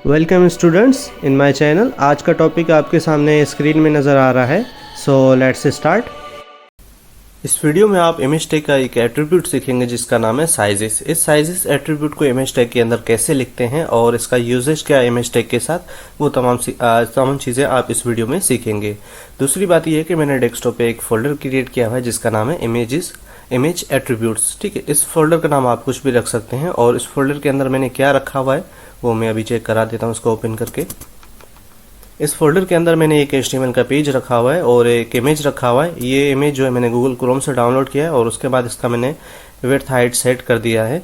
Welcome students in my channel. आज का topic आपके सामने स्क्रीन में नज़र आ रहा है। So let's start. इस वीडियो में आप इमेज टैग का एक एट्रीब्यूट सीखेंगे जिसका नाम है साइजेस। इस साइजेस एट्रीब्यूट को इमेज टैग के अंदर कैसे लिखते हैं और इसका यूजेज क्या है इमेज टैग के साथ, वो तमाम चीज़ें आप इस वीडियो में सीखेंगे। दूसरी बात यह है कि मैंने डेस्कटॉप पे एक फोल्डर क्रिएट किया हुआ है जिसका नाम है इमेज एट्रीब्यूट्स। ठीक है, इस फोल्डर का नाम आप कुछ भी रख सकते हैं और इस फोल्डर के अंदर मैंने क्या रखा हुआ है वो मैं अभी चेक करा देता हूँ इसको ओपन करके। इस फोल्डर के अंदर मैंने एक HTML का पेज रखा हुआ है और एक इमेज रखा हुआ है। ये इमेज जो है मैंने गूगल क्रोम से डाउनलोड किया है और उसके बाद इसका मैंने विड्थ हाइट सेट कर दिया है।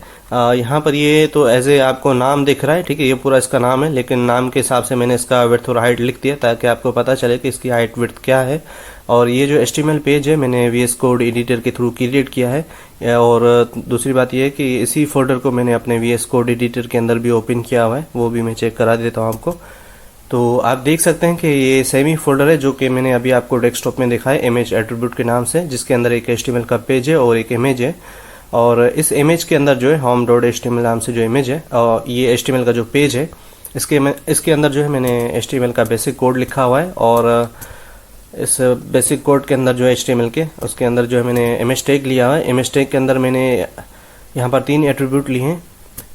यहाँ पर ये तो एज ए आपको नाम दिख रहा है, ठीक है, ये पूरा इसका नाम है, लेकिन नाम के हिसाब से मैंने इसका विड्थ और हाइट लिख दिया ताकि आपको पता चले कि इसकी हाइट विड्थ क्या है। और ये जो HTML पेज है मैंने VS कोड एडिटर के थ्रू क्रिएट किया है। और दूसरी बात ये है कि इसी फोल्डर को मैंने अपने VS कोड एडिटर के अंदर भी ओपन किया हुआ है, वो भी मैं चेक करा देता हूँ आपको। तो आप देख सकते हैं कि ये सेम ही फोल्डर है जो कि मैंने अभी आपको डेस्कटॉप में दिखाया इमेज एट्रीब्यूट के नाम से, जिसके अंदर एक HTML का पेज है और एक इमेज है। और इस इमेज के अंदर जो है home.html नाम से जो इमेज है और ये HTML का जो पेज है इसके अंदर जो है मैंने HTML का बेसिक कोड लिखा हुआ है। और इस बेसिक कोड के अंदर जो है HTML के उसके अंदर जो है मैंने इमेज टैग लिया हुआ है। इमेज टैग के अंदर मैंने यहाँ पर 3 एट्रीब्यूट लिए हैं।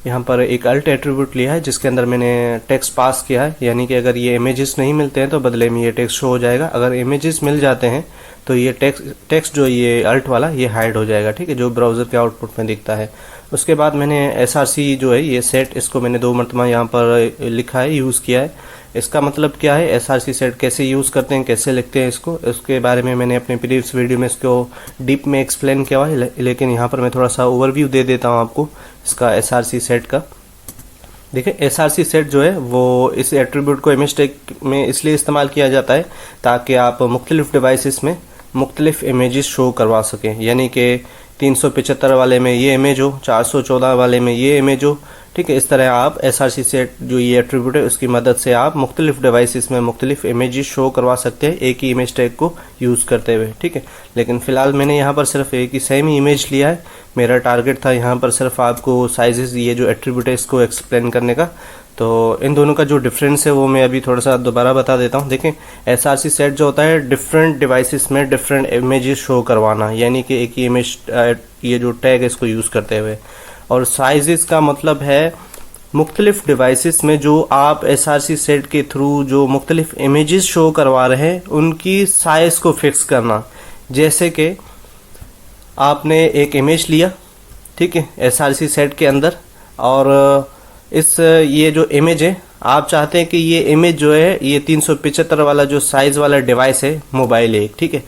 यहाँ पर एक अल्ट एट्रीब्यूट लिया है जिसके अंदर मैंने टेक्स्ट पास किया है, यानी कि अगर ये इमेजेस नहीं मिलते हैं तो बदले में ये टेक्स्ट शो हो जाएगा। अगर इमेजेस मिल जाते हैं तो ये टेक्स्ट जो ये अल्ट वाला ये हाइड हो जाएगा, ठीक है, जो ब्राउज़र के आउटपुट में दिखता है। उसके बाद मैंने src जो है ये सेट, इसको मैंने 2 मरतबा यहाँ पर लिखा है, यूज़ किया है। इसका मतलब क्या है, src सेट कैसे यूज़ करते हैं, कैसे लिखते हैं इसको, इसके बारे में मैंने अपने प्रीवियस वीडियो में इसको डीप में एक्सप्लेन किया है, लेकिन यहाँ पर मैं थोड़ा सा ओवरव्यू दे देता हूँ आपको इसका src सेट का। देखिए src सेट जो है वो इस एट्रीब्यूट को इमेज टैग में इसलिए इस्तेमाल किया जाता है ताकि आप मुख्तलिफ डिवाइसेस में मुख्तलिफ इमेजेस शो करवा सकें, यानी कि 375 वाले में ये इमेज हो, 414 वाले में ये इमेज हो, ठीक है। इस तरह आप src सेट जो ये एट्रीब्यूट है उसकी मदद से आप मुख्तलिफ डिवाइसेस में मुख्तलिफ इमेजेस शो करवा सकते हैं एक ही इमेज टैग को यूज़ करते हुए, ठीक है। लेकिन फ़िलहाल मैंने यहाँ पर सिर्फ एक ही सेम ही इमेज लिया है। मेरा टारगेट था यहाँ पर सिर्फ आपको साइजेस ये जो एट्रीब्यूट है इसको एक्सप्लेन करने का। तो इन दोनों का जो डिफरेंस है वो मैं अभी थोड़ा सा दोबारा बता देता हूँ। देखें, src सेट जो होता है डिफरेंट डिवाइसेस में डिफरेंट इमेजेस शो करवाना, यानी कि एक ही इमेज ये जो टैग है इसको यूज़ करते हुए। और साइजेस का मतलब है मुख्तलिफ डिवाइसेस में जो आप src सेट के थ्रू जो मुख्तलिफ इमेजेस शो करवा रहे हैं उनकी साइज को फिक्स करना। जैसे कि आपने एक इमेज लिया, ठीक है, src सेट के अंदर, और ये जो इमेज है आप चाहते हैं कि ये इमेज जो है ये 375 वाला जो साइज वाला डिवाइस है मोबाइल एक, ठीक है,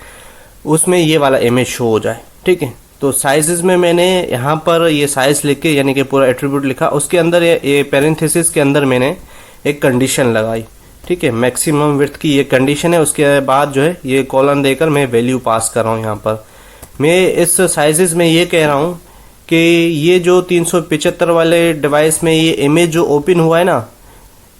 उसमें ये वाला इमेज शो हो जाए, ठीक है। तो साइजेस में मैंने यहाँ पर ये साइज लिख के यानी कि पूरा एट्रीब्यूट लिखा, उसके अंदर ये पैरेंथेसिस के अंदर मैंने एक कंडीशन लगाई, ठीक है, मैक्सिमम विड्थ की ये कंडीशन है। उसके बाद जो है ये कॉलन देकर मैं वैल्यू पास कर रहा हूँ। यहाँ पर मैं इस साइजेस में ये कह रहा हूँ कि ये जो 375 वाले डिवाइस में ये इमेज जो ओपन हुआ है ना,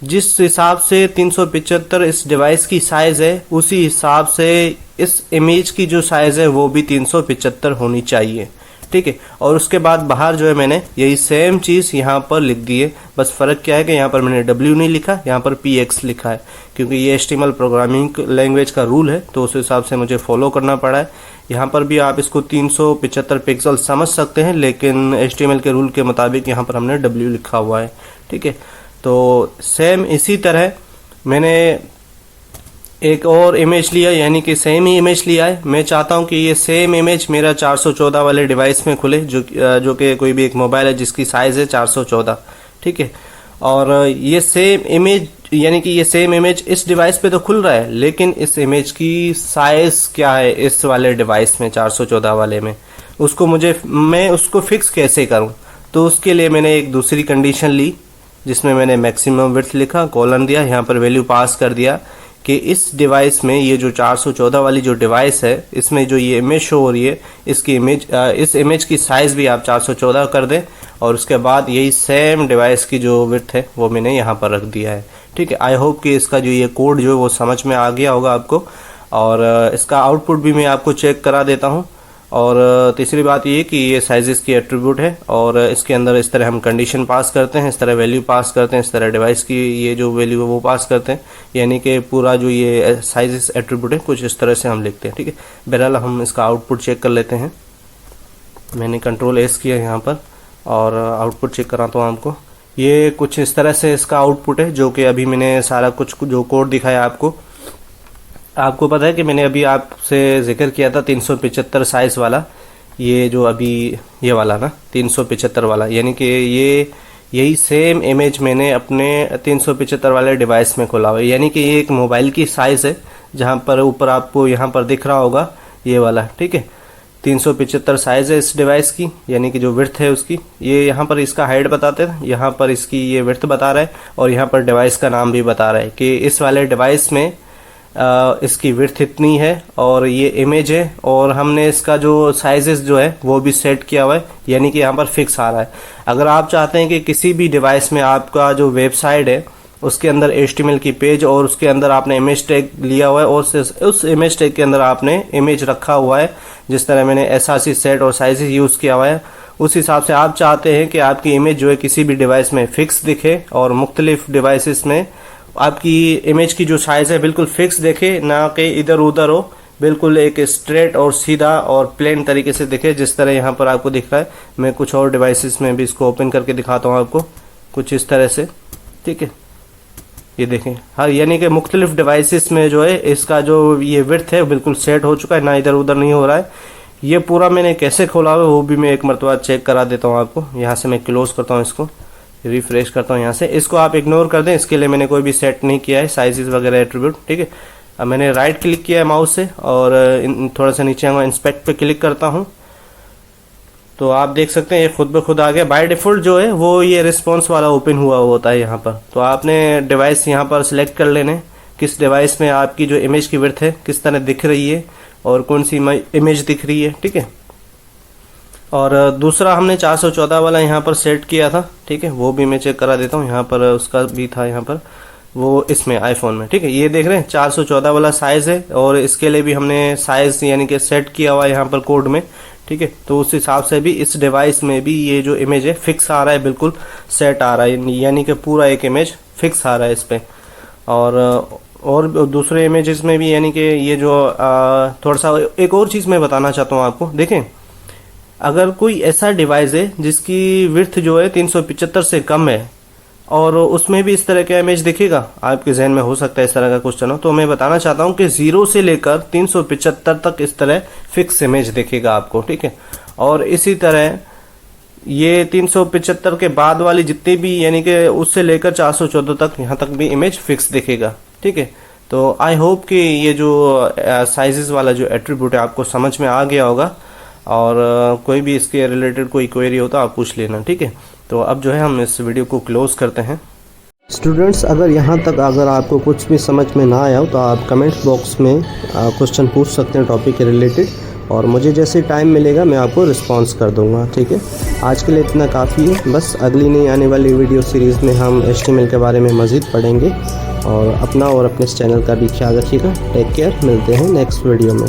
जिस हिसाब से 375 इस डिवाइस की साइज है उसी हिसाब से इस इमेज की जो साइज है वो भी 375 होनी चाहिए, ठीक है। और उसके बाद बाहर जो है मैंने यही सेम चीज़ यहाँ पर लिख दी है। बस फ़र्क क्या है कि यहाँ पर मैंने W नहीं लिखा, यहाँ पर PX लिखा है, क्योंकि ये HTML प्रोग्रामिंग लैंग्वेज का रूल है तो उस हिसाब से मुझे फॉलो करना पड़ा है। यहाँ पर भी आप इसको 375 पिक्सल समझ सकते हैं, लेकिन HTML के रूल के मुताबिक यहाँ पर हमने W लिखा हुआ है, ठीक है। तो सेम इसी तरह मैंने एक और इमेज लिया, यानी कि सेम ही इमेज लिया है। मैं चाहता हूं कि ये सेम इमेज मेरा 414 वाले डिवाइस में खुले, जो कि कोई भी एक मोबाइल है जिसकी साइज़ है 414, ठीक है। और ये सेम इमेज यानी कि ये सेम इमेज इस डिवाइस पे तो खुल रहा है, लेकिन इस इमेज की साइज़ क्या है इस वाले डिवाइस में 414 वाले में, मैं उसको फिक्स कैसे करूं। तो उसके लिए मैंने एक दूसरी कंडीशन ली जिसमें मैंने मैक्सिमम विड्थ लिखा, कॉलन दिया, यहाँ पर वैल्यू पास कर दिया कि इस डिवाइस में ये जो 414 वाली जो डिवाइस है इसमें जो ये इमेज शो हो रही है इस इमेज की साइज़ भी आप 414 कर दें। और उसके बाद यही सेम डिवाइस की जो विड्थ है वो मैंने यहाँ पर रख दिया है, ठीक है। आई होप कि इसका जो ये कोड जो है वो समझ में आ गया होगा आपको। और इसका आउटपुट भी मैं आपको चेक करा देता हूँ। और तीसरी बात ये कि ये साइजेस की एट्रीब्यूट है और इसके अंदर इस तरह हम कंडीशन पास करते हैं, इस तरह वैल्यू पास करते हैं, इस तरह डिवाइस की ये जो वैल्यू है वो पास करते हैं, यानी कि पूरा जो ये साइजेस एट्रीब्यूट है कुछ इस तरह से हम लिखते हैं। ठीक है, बहरहाल हम इसका आउटपुट चेक कर लेते हैं। मैंने कंट्रोल एस किया यहाँ पर और आउटपुट चेक कराता हूँ आपको। ये कुछ इस तरह से इसका आउटपुट है, जो कि अभी मैंने सारा कुछ जो कोड दिखाया आपको पता है कि मैंने अभी आपसे जिक्र किया था 375 साइज वाला, ये जो अभी ये वाला ना 375 वाला, यानी कि यही सेम इमेज मैंने अपने 375 वाले डिवाइस में खोला हुआ है। यानी कि ये एक मोबाइल की साइज़ है, जहाँ पर ऊपर आपको यहाँ पर दिख रहा होगा ये वाला। ठीक है, 375 साइज़ है इस डिवाइस की, यानी कि जो विड्थ है उसकी, ये यहाँ पर इसका हाइट बताते हैं, यहाँ पर इसकी ये विड्थ बता रहा है और यहाँ पर डिवाइस का नाम भी बता रहा है कि इस वाले डिवाइस में इसकी विड्थ इतनी है और ये इमेज है, और हमने इसका जो साइजेस जो है वो भी सेट किया हुआ है, यानी कि यहाँ पर फिक्स आ रहा है। अगर आप चाहते हैं कि किसी भी डिवाइस में आपका जो वेबसाइट है उसके अंदर HTML की पेज और उसके अंदर आपने इमेज टैग लिया हुआ है और उस इमेज टैग के अंदर आपने इमेज रखा हुआ है, जिस तरह मैंने src सेट और साइजेस यूज़ किया हुआ है, उस हिसाब से आप चाहते हैं कि आपकी इमेज जो है किसी भी डिवाइस में फिक्स दिखे और मुख्तलिफ डिवाइसेस में आपकी इमेज की जो साइज़ है बिल्कुल फिक्स दिखे, ना कि इधर उधर हो, बिल्कुल एक स्ट्रेट और सीधा और प्लेन तरीके से दिखे, जिस तरह यहाँ पर आपको दिख रहा है। मैं कुछ और डिवाइसेस में भी इसको ओपन करके दिखाता हूँ आपको, कुछ इस तरह से। ठीक है, ये देखें, हाँ, यानी कि मुख्तलिफ डिवाइसेस में जो है इसका जो ये विड्थ है बिल्कुल सेट हो चुका है, ना इधर उधर नहीं हो रहा है। ये पूरा मैंने कैसे खोला हुआ है वो भी मैं एक मरतबा चेक करा देता हूँ आपको। यहाँ से मैं क्लोज करता हूँ, इसको रिफ्रेश करता हूँ यहाँ से। इसको आप इग्नोर कर दें, इसके लिए मैंने कोई भी सेट नहीं किया है साइजेस वगैरह एट्रीब्यूट। ठीक है, अब मैंने राइट क्लिक किया है माउस से और थोड़ा सा नीचे आऊँगा, इंस्पेक्ट पे क्लिक करता हूँ तो आप देख सकते हैं ये खुद ब खुद आ गया। बाय डिफ़ॉल्ट जो है वो ये रिस्पॉन्स वाला ओपन हुआ होता है यहाँ पर। तो आपने डिवाइस यहाँ पर सिलेक्ट कर लेने, किस डिवाइस में आपकी जो इमेज की विड्थ है किस तरह दिख रही है और कौन सी इमेज दिख रही है। ठीक है, और दूसरा हमने 414 वाला यहाँ पर सेट किया था। ठीक है, वो भी मैं चेक करा देता हूँ, यहाँ पर उसका भी था यहाँ पर वो इसमें आईफोन में। ठीक है, ये देख रहे हैं 414 वाला साइज़ है और इसके लिए भी हमने साइज़ यानी कि सेट किया हुआ है यहाँ पर कोड में। ठीक है, तो उस हिसाब से भी इस डिवाइस में भी ये जो इमेज है फिक्स आ रहा है, बिल्कुल सेट आ रहा है, यानी कि पूरा एक इमेज फिक्स आ रहा है इस पर। और दूसरे इमेजेस में भी, यानी कि ये जो थोड़ा सा एक और चीज़ मैं बताना चाहता हूँ आपको। देखें, अगर कोई ऐसा डिवाइस है जिसकी विड्थ जो है 375 से कम है और उसमें भी इस तरह का इमेज दिखेगा, आपके जहन में हो सकता है इस तरह का क्वेश्चन हो, तो मैं बताना चाहता हूं कि 0 से लेकर 375 तक इस तरह फिक्स इमेज दिखेगा आपको। ठीक है, और इसी तरह ये 375 के बाद वाली जितनी भी, यानी कि उससे लेकर 414 तक, यहाँ तक भी इमेज फिक्स दिखेगा। ठीक है, तो आई होप कि ये जो साइजेस वाला जो एट्रीब्यूट है आपको समझ में आ गया होगा, और कोई भी इसके रिलेटेड कोई क्वेरी हो तो आप पूछ लेना। ठीक है, तो अब जो है हम इस वीडियो को क्लोज करते हैं। स्टूडेंट्स, अगर यहाँ तक अगर आपको कुछ भी समझ में ना आया हो तो आप कमेंट बॉक्स में क्वेश्चन पूछ सकते हैं टॉपिक के रिलेटेड, और मुझे जैसे टाइम मिलेगा मैं आपको रिस्पांस कर दूंगा। ठीक है, आज के लिए इतना काफ़ी है। बस अगली नई आने वाली वीडियो सीरीज़ में हम HTML के बारे में मज़ीद पढ़ेंगे, और अपना और अपने इस चैनल का भी ख्याल रखिएगा। टेक केयर, मिलते हैं नेक्स्ट वीडियो में।